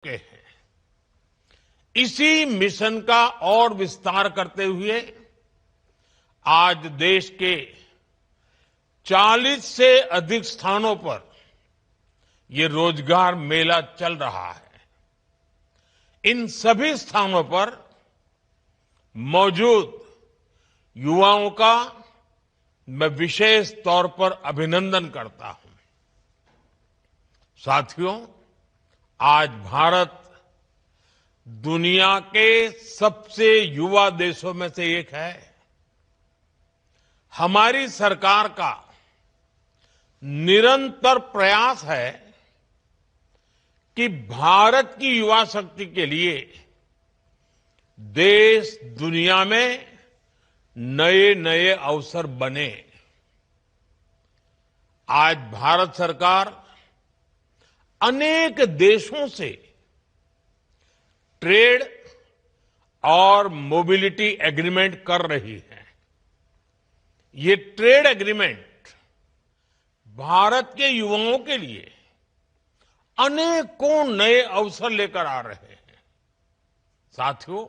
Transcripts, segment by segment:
के हैं। इसी मिशन का और विस्तार करते हुए आज देश के 40 से अधिक स्थानों पर ये रोजगार मेला चल रहा है। इन सभी स्थानों पर मौजूद युवाओं का मैं विशेष तौर पर अभिनंदन करता हूं। साथियों, आज भारत दुनिया के सबसे युवा देशों में से एक है। हमारी सरकार का निरंतर प्रयास है कि भारत की युवा शक्ति के लिए देश दुनिया में नए नए अवसर बने। आज भारत सरकार अनेक देशों से ट्रेड और मोबिलिटी एग्रीमेंट कर रही है। ये ट्रेड एग्रीमेंट भारत के युवाओं के लिए अनेकों नए अवसर लेकर आ रहे हैं। साथियों,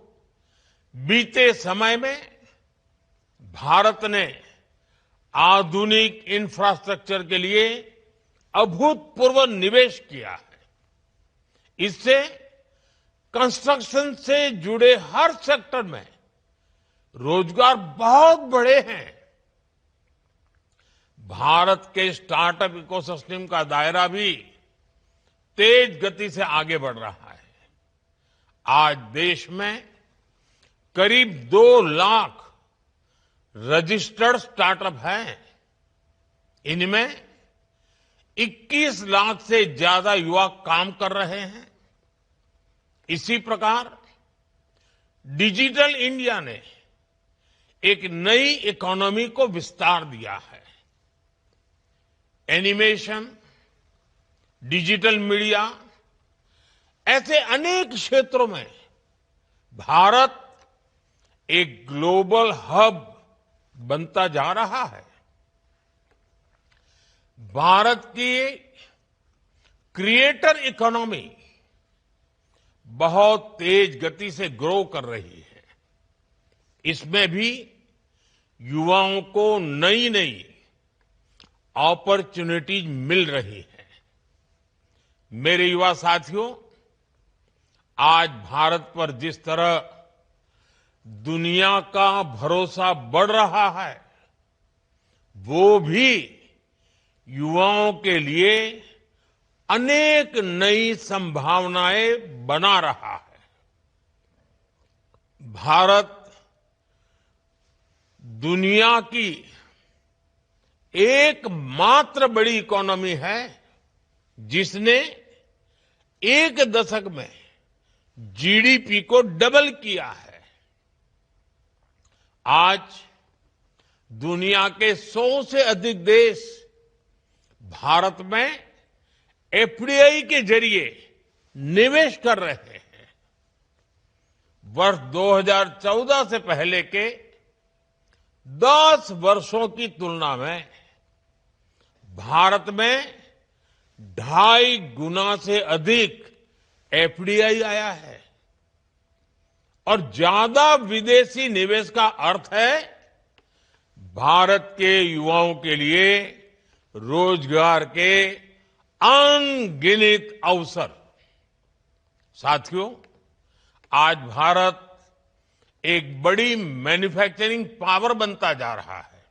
बीते समय में भारत ने आधुनिक इंफ्रास्ट्रक्चर के लिए अभूतपूर्व निवेश किया है। इससे कंस्ट्रक्शन से जुड़े हर सेक्टर में रोजगार बहुत बढ़े हैं। भारत के स्टार्टअप इकोसिस्टम का दायरा भी तेज गति से आगे बढ़ रहा है। आज देश में करीब 2 लाख रजिस्टर्ड स्टार्टअप हैं। इनमें 21 लाख से ज्यादा युवा काम कर रहे हैं। इसी प्रकार डिजिटल इंडिया ने एक नई इकोनॉमी को विस्तार दिया है। एनिमेशन, डिजिटल मीडिया, ऐसे अनेक क्षेत्रों में भारत एक ग्लोबल हब बनता जा रहा है। भारत की क्रिएटर इकोनॉमी बहुत तेज गति से ग्रो कर रही है। इसमें भी युवाओं को नई नई अपॉर्चुनिटीज मिल रही है। मेरे युवा साथियों, आज भारत पर जिस तरह दुनिया का भरोसा बढ़ रहा है, वो भी युवाओं के लिए अनेक नई संभावनाएं बना रहा है। भारत दुनिया की एकमात्र बड़ी इकोनॉमी है जिसने एक दशक में जीडीपी को डबल किया है। आज दुनिया के 100 से अधिक देश भारत में एफडीआई के जरिए निवेश कर रहे हैं। वर्ष 2014 से पहले के 10 वर्षों की तुलना में भारत में 2.5 गुना से अधिक एफडीआई आया है। और ज्यादा विदेशी निवेश का अर्थ है भारत के युवाओं के लिए रोजगार के अनगिनत अवसर। साथियों, आज भारत एक बड़ी मैन्युफैक्चरिंग पावर बनता जा रहा है।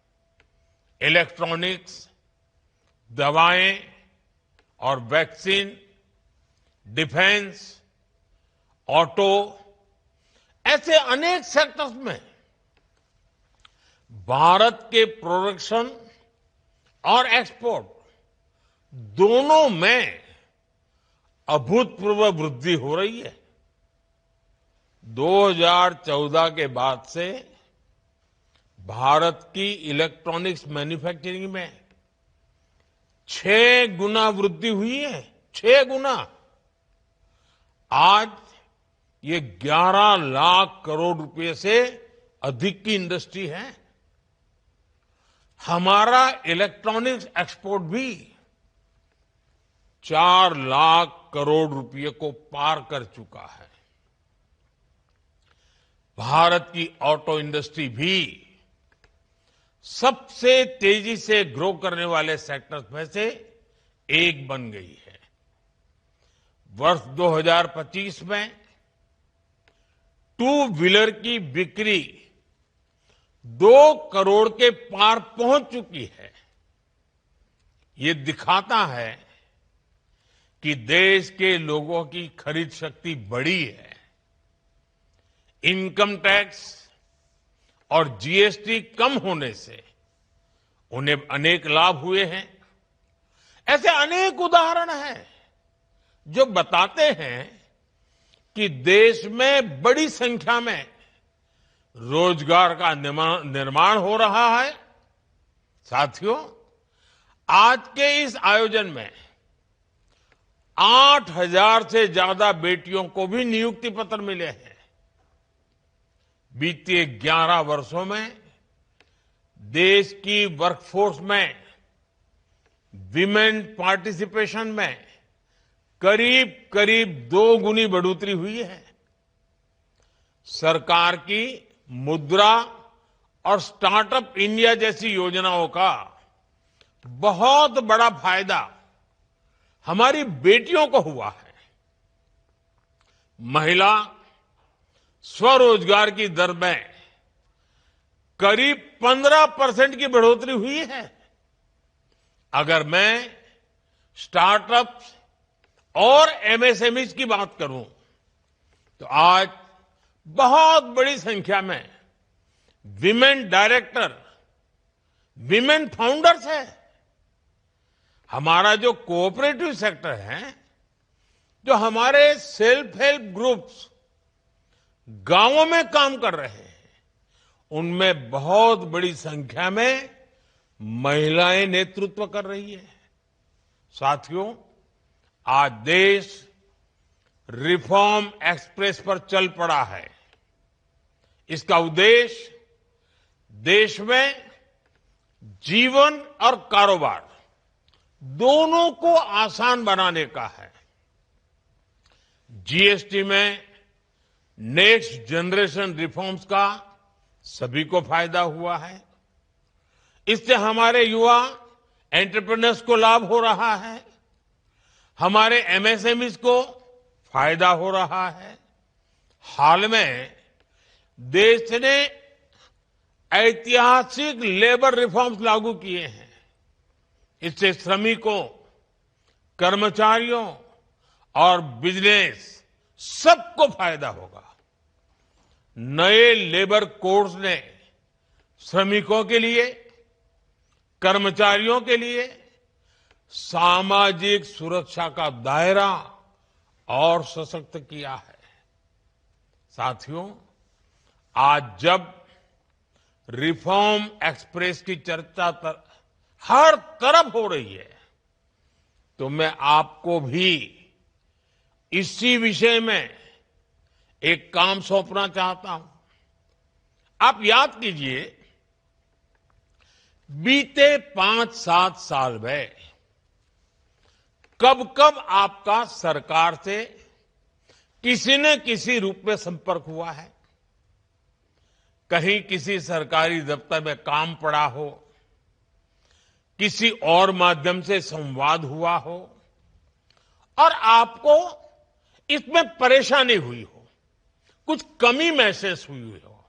इलेक्ट्रॉनिक्स, दवाएं और वैक्सीन, डिफेंस, ऑटो, ऐसे अनेक सेक्टर्स में भारत के प्रोडक्शन और एक्सपोर्ट दोनों में अभूतपूर्व वृद्धि हो रही है। 2014 के बाद से भारत की इलेक्ट्रॉनिक्स मैन्युफैक्चरिंग में 6 गुना वृद्धि हुई है। 6 गुना। आज ये 11 लाख करोड़ रुपए से अधिक की इंडस्ट्री है। हमारा इलेक्ट्रॉनिक्स एक्सपोर्ट भी 4 लाख करोड़ रुपए को पार कर चुका है। भारत की ऑटो इंडस्ट्री भी सबसे तेजी से ग्रो करने वाले सेक्टर्स में से एक बन गई है। वर्ष 2025 में टू व्हीलर की बिक्री 2 करोड़ के पार पहुंच चुकी है। ये दिखाता है कि देश के लोगों की खरीद शक्ति बढ़ी है। इनकम टैक्स और जीएसटी कम होने से उन्हें अनेक लाभ हुए हैं। ऐसे अनेक उदाहरण हैं जो बताते हैं कि देश में बड़ी संख्या में रोजगार का निर्माण हो रहा है। साथियों, आज के इस आयोजन में 8,000 से ज्यादा बेटियों को भी नियुक्ति पत्र मिले हैं। बीते 11 वर्षों में देश की वर्कफोर्स में विमेन पार्टिसिपेशन में करीब करीब 2 गुनी बढ़ोतरी हुई है। सरकार की मुद्रा और स्टार्टअप इंडिया जैसी योजनाओं का बहुत बड़ा फायदा हमारी बेटियों को हुआ है। महिला स्वरोजगार की दर में करीब 15% की बढ़ोतरी हुई है। अगर मैं स्टार्टअप्स और एमएसएमईज की बात करूं तो आज बहुत बड़ी संख्या में विमेन डायरेक्टर, विमेन फाउंडर्स है। हमारा जो कोऑपरेटिव सेक्टर है, जो हमारे सेल्फ हेल्प ग्रुप्स गांवों में काम कर रहे हैं, उनमें बहुत बड़ी संख्या में महिलाएं नेतृत्व कर रही है। साथियों, आज देश रिफॉर्म एक्सप्रेस पर चल पड़ा है। इसका उद्देश्य देश में जीवन और कारोबार दोनों को आसान बनाने का है। जीएसटी में नेक्स्ट जनरेशन रिफॉर्म्स का सभी को फायदा हुआ है। इससे हमारे युवा एंटरप्रेन्योर्स को लाभ हो रहा है, हमारे एमएसएमईज को फायदा हो रहा है। हाल में देश ने ऐतिहासिक लेबर रिफॉर्म्स लागू किए हैं। इससे श्रमिकों, कर्मचारियों और बिजनेस सबको फायदा होगा। नए लेबर कोड्स ने श्रमिकों के लिए, कर्मचारियों के लिए सामाजिक सुरक्षा का दायरा और सशक्त किया है। साथियों, आज जब रिफॉर्म एक्सप्रेस की चर्चा हर तरफ हो रही है, तो मैं आपको भी इसी विषय में एक काम सौंपना चाहता हूं। आप याद कीजिए, बीते 5-7 साल में कब कब आपका सरकार से किसी न किसी रूप में संपर्क हुआ है। कहीं किसी सरकारी दफ्तर में काम पड़ा हो, किसी और माध्यम से संवाद हुआ हो और आपको इसमें परेशानी हुई हो, कुछ कमी महसूस हुई हो,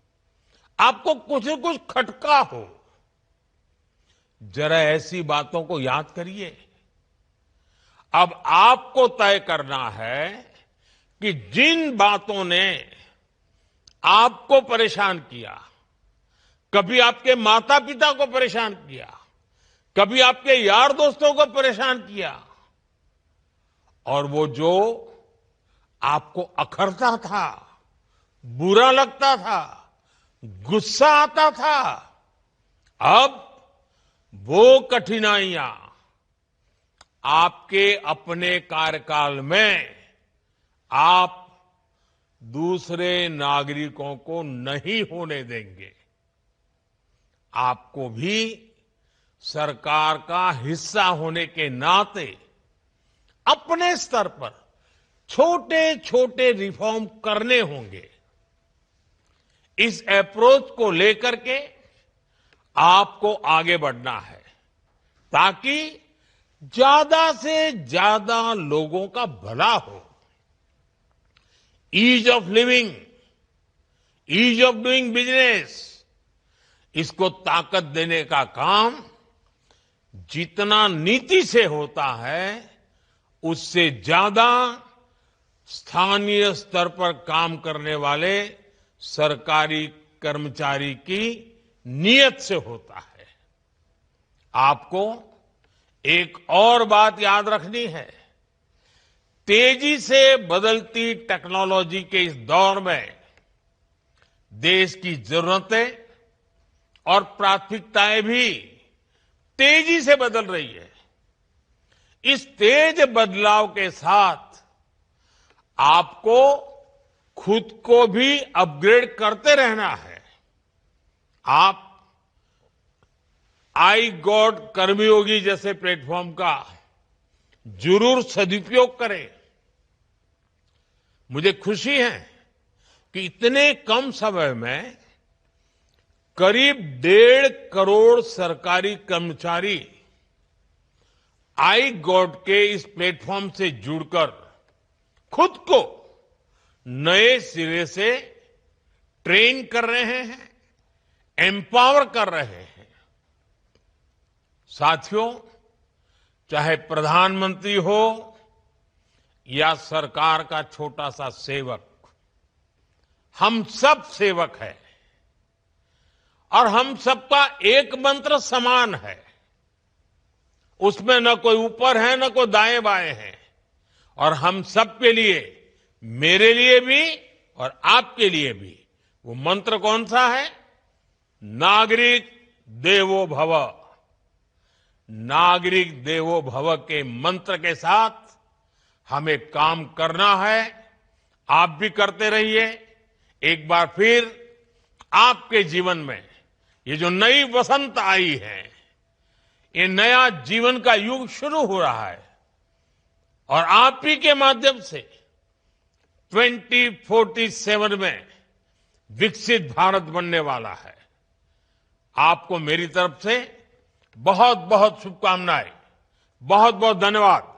आपको कुछ न कुछ खटका हो। जरा ऐसी बातों को याद करिए। अब आपको तय करना है कि जिन बातों ने आपको परेशान किया, कभी आपके माता पिता को परेशान किया, कभी आपके यार दोस्तों को परेशान किया, और वो जो आपको अखरता था, बुरा लगता था, गुस्सा आता था, अब वो कठिनाइयां आपके अपने कार्यकाल में आप दूसरे नागरिकों को नहीं होने देंगे। आपको भी सरकार का हिस्सा होने के नाते अपने स्तर पर छोटे छोटे रिफॉर्म करने होंगे। इस अप्रोच को लेकर के आपको आगे बढ़ना है ताकि ज्यादा से ज्यादा लोगों का भला हो। Ease of living, ease of doing business, इसको ताकत देने का काम जितना नीति से होता है उससे ज्यादा स्थानीय स्तर पर काम करने वाले सरकारी कर्मचारी की नीयत से होता है। आपको एक और बात याद रखनी है। तेजी से बदलती टेक्नोलॉजी के इस दौर में देश की जरूरतें और प्राथमिकताएं भी तेजी से बदल रही है। इस तेज बदलाव के साथ आपको खुद को भी अपग्रेड करते रहना है। आप आई गॉड कर्मयोगी जैसे प्लेटफॉर्म का जरूर सदुपयोग करें। मुझे खुशी है कि इतने कम समय में करीब 1.5 करोड़ सरकारी कर्मचारी आई गॉड के इस प्लेटफॉर्म से जुड़कर खुद को नए सिरे से ट्रेन कर रहे हैं, एम्पावर कर रहे हैं। साथियों, चाहे प्रधानमंत्री हो या सरकार का छोटा सा सेवक, हम सब सेवक हैं और हम सबका एक मंत्र समान है। उसमें न कोई ऊपर है न कोई दाएं बाएं है। और हम सबके लिए, मेरे लिए भी और आपके लिए भी, वो मंत्र कौन सा है? नागरिक देवो भव। नागरिक देवो भव के मंत्र के साथ हमें काम करना है। आप भी करते रहिए। एक बार फिर आपके जीवन में ये जो नई वसंत आई है, ये नया जीवन का युग शुरू हो रहा है और आप ही के माध्यम से 2047 में विकसित भारत बनने वाला है। आपको मेरी तरफ से बहुत बहुत शुभकामनाएं, बहुत बहुत धन्यवाद।